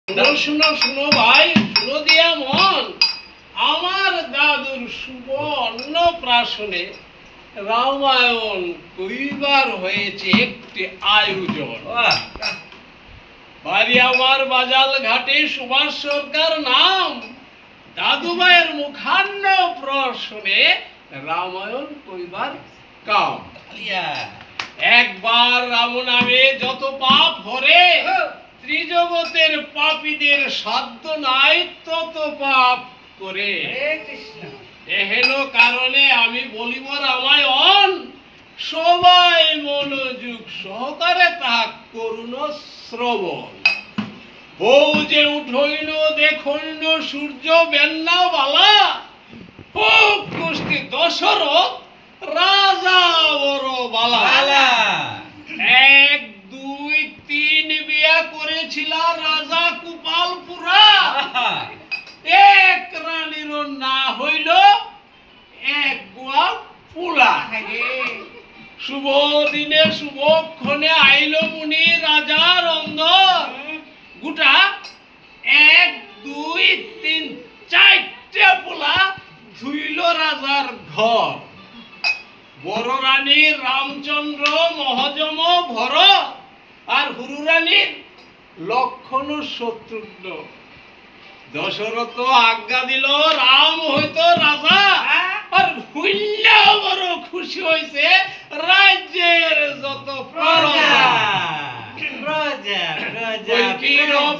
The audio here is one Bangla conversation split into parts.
শুনো শুনো শুনো ভাই, শুনো দিয়া মন। আমার দাদুর শুভ অন্নপ্রাশনে রামায়ণ কইবার হয়েছে একটি আয়োজন। বাড়ি আমার বাজাল ঘাটে, সুভাষ সরকার নাম। দাদু ভাইয়ের মুখান্ন প্রশনে রামায়ণ কইবার কাম। একবার রাম নামে যত পাপ হরে, ত্রিজগতের পাপীদের সাধ্য নাই তত পাপ করে। এহেন কারণে আমি বলিব রামায়ণ, সবাই মনোযোগ সহকারে তাহা করুন শ্রবণ। বউ যে উঠইল দেখইল সূর্য বেন্না বালা, খুব কুষ্টি দশরথ রাজা বড় বালা। এক দুই তিন বিয়া করেছিল রাজা কুপালপুরা, এক রানীর না হইল এক গোয়া পুলা। শুভ দিনে শুভক্ষণে আইল মুনি রাজার অন্দর, গোটা এক দুই তিন চারটে পোলা ধুইল রাজার ঘর। বড় রানীর রামচন্দ্র মহজম ভর, আর হুরু রানীর লক্ষণ শত্রুঘ্ন। দশরথ আজ্ঞা দিল রাম হইতো রাজা, আর ভুইল্লা বড় খুশি হইছে রাজ্যের যত প্রজা।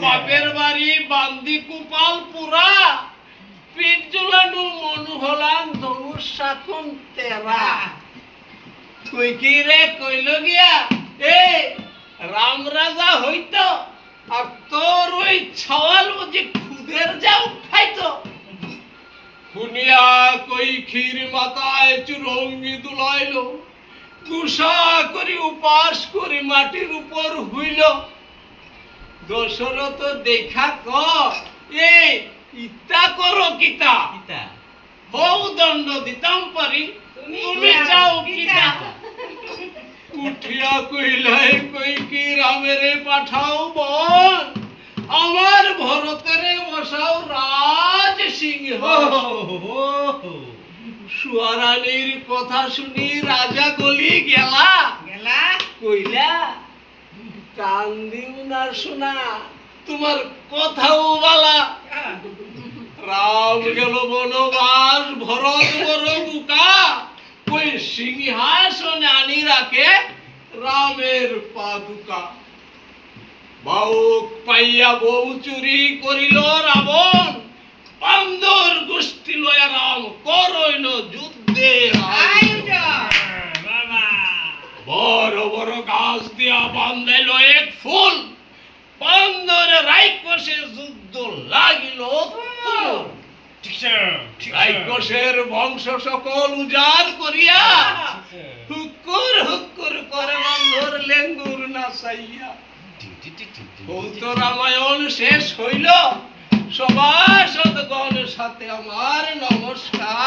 বাপের বাড়ি বান্দি কুপালপুরা, পিঠ জুলানু মনু হলান ধনুষ শাকুন তেরা। কইকিরে কইল গিয়া এ রাম রাজা হইতো, আর তোর ওই ছাওয়াল বুঝি খুদের যাও খাইতো। শুনিয়া কৈখির মাথায় চুরঙ্গি দুলাইল, কুষা করি উপাস করি মাটির উপর হইল। দশরথ দেখা কর এ ইতা করো কিতা, হৌ দণ্ড দিতাম পারি, তুমি চাও কিতা। উঠিয়া কইলাই কইকি রামেরে পাঠাও বন, আমার ভরতেরে বসাও রাজ সিংহ। সুয়ারানীর কথা শুনি রাজা গলি গেলা কইলা টান দিও না শোনা, তোমার কথাও বালা। রাম গেল বনবাস, ভরত বড় বুকা, কই সিংহাসনে আনি রাখে রামের পাদুকা। বাউক পাইয়া বউ চুরি করিল রাবণ, বান্দর গোষ্ঠী লয়া রাম করইল যুদ্ধে। বড় বড় গাছ দিয়া বান্ধাইল এক ফুল, বান্দর রাইকসে যুদ্ধ লাগিল। রাইকসের বংশ সকল উজাড় করিয়া, হুক্কুর হুক্কুর করে বান্দর লেঙ্গুর নাচাইয়া। বলতো রামায়ণ শেষ হইল, সভাসদগণ সাথে আমার নমস্কার।